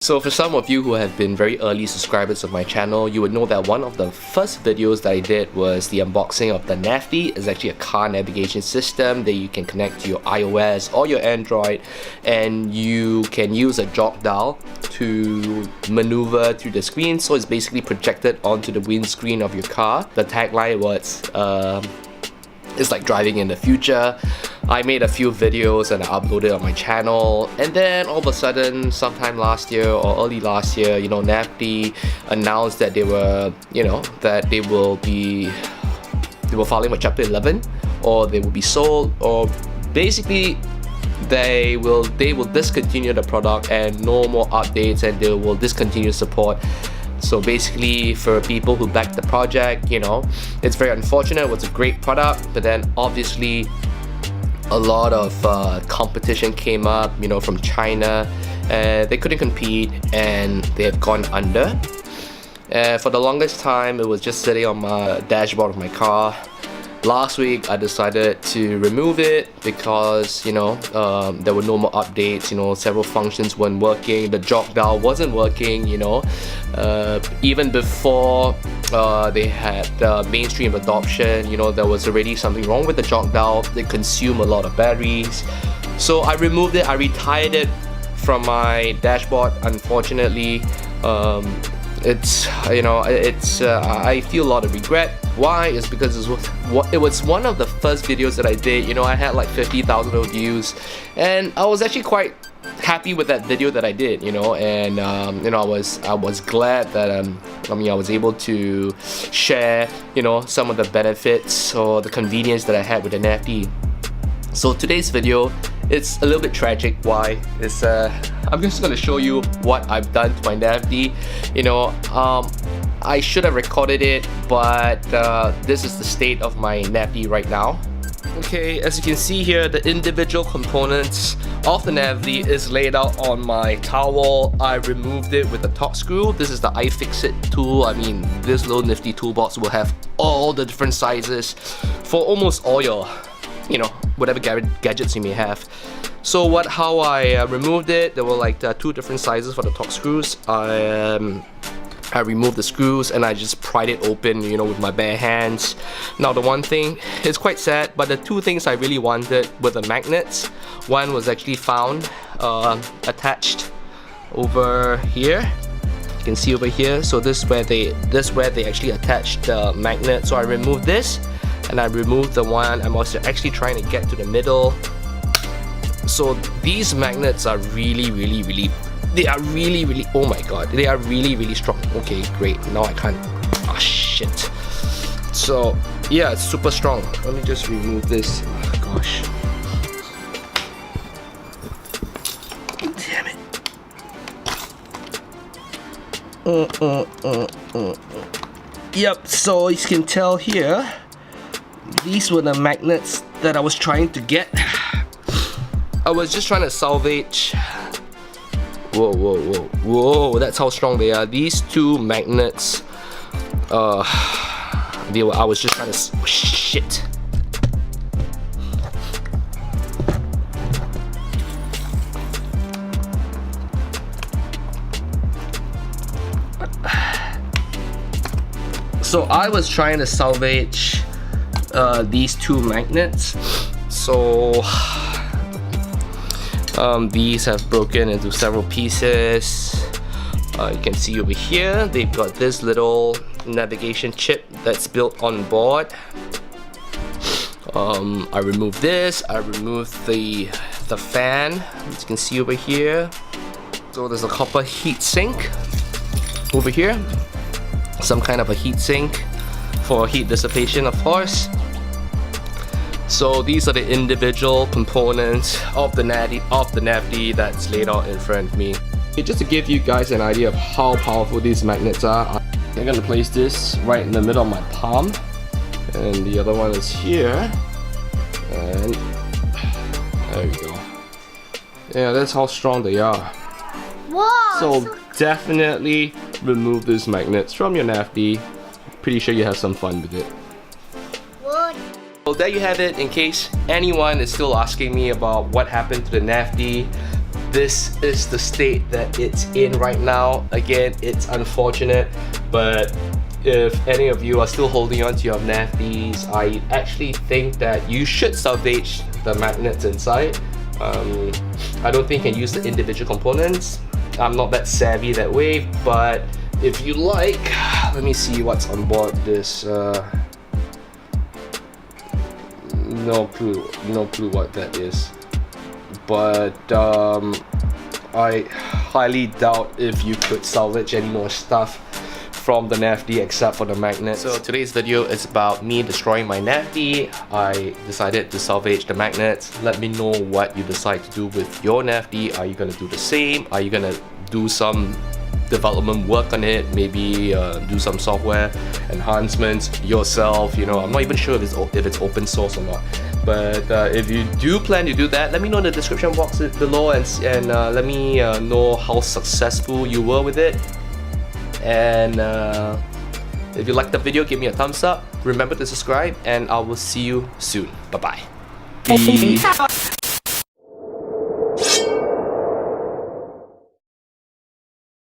So for some of you who have been very early subscribers of my channel, you would know that one of the first videos that I did was the unboxing of the NAVDY. It's actually a car navigation system that you can connect to your iOS or your Android, and you can use a jog dial to maneuver through the screen. So it's basically projected onto the windscreen of your car. The tagline was, it's like driving in the future. I made a few videos and I uploaded on my channel, and then all of a sudden, sometime last year or early last year, NAVDY announced that they were, they were filing for Chapter 11, or they will be sold, or basically they will discontinue the product and no more updates, and they will discontinue support. So basically, for people who backed the project, it's very unfortunate. It was a great product, but then obviously a lot of competition came up, from China, and they couldn't compete, and they have gone under. For the longest time, it was just sitting on my dashboard of my car. Last week, I decided to remove it because, there were no more updates. Several functions weren't working. The jog dial wasn't working. Even before they had mainstream adoption, there was already something wrong with the jog dial. It consumed a lot of batteries. So I removed it. I retired it from my dashboard. Unfortunately, I feel a lot of regret. Why? Is because it was one of the first videos that I did. I had like 50,000 views, and I was actually quite happy with that video that I did. And I was glad that I was able to share some of the benefits or the convenience that I had with the NAVDY. So today's video, it's a little bit tragic. Why? It's I'm just gonna show you what I've done to my NAVDY. I should have recorded it, but this is the state of my NAVDY right now. Okay, as you can see here, the individual components of the NAVDY is laid out on my towel. I removed it with a torque screw. This is the iFixit tool. This little nifty toolbox will have all the different sizes for almost all your whatever gadgets you may have. So how I removed it, there were like two different sizes for the torque screws. I removed the screws and I just pried it open, with my bare hands. Now the one thing, it's quite sad, but the two things I really wanted were the magnets. One was actually found attached over here. You can see over here. So this is where they actually attached the magnet. So I removed this, and I removed the one I'm also actually trying to get to the middle. So these magnets are really, oh my god, they are really strong. Okay, great, now I can't, shit. So yeah, it's super strong. Let me just remove this. Oh, gosh, damn it. Yep, so you can tell here, these were the magnets that I was trying to get. I was just trying to salvage. Whoa, that's how strong they are. These two magnets, I was just trying to, shit. So I was trying to salvage these two magnets. So these have broken into several pieces. You can see over here, they've got this little navigation chip that's built on board. I removed this. I removed the fan, as you can see over here. So there's a copper heat sink over here. Some kind of a heat sink for heat dissipation, of course. So these are the individual components of the NAVDY that's laid out in front of me. Just to give you guys an idea of how powerful these magnets are, I'm going to place this right in the middle of my palm, and the other one is here, and there you go. Yeah, that's how strong they are. Whoa! So definitely remove these magnets from your NAVDY. Pretty sure you have some fun with it. Well, there you have it. In case anyone is still asking me about what happened to the NAVDY, this is the state that it's in right now. Again, it's unfortunate, but if any of you are still holding on to your NAVDYs, I actually think that you should salvage the magnets inside. I don't think you can use the individual components. I'm not that savvy that way, but if you like, let me see what's on board this. No clue what that is. But I highly doubt if you could salvage any more stuff from the NAVDY except for the magnets. So today's video is about me destroying my NAVDY. I decided to salvage the magnets. Let me know what you decide to do with your NAVDY. Are you gonna do the same? Are you gonna do some development work on it? Maybe do some software enhancements yourself. You know, I'm not even sure if it's open source or not. But if you do plan to do that, let me know in the description box below and let me know how successful you were with it. And if you liked the video, give me a thumbs up. Remember to subscribe, and I will see you soon. Bye bye. Peace.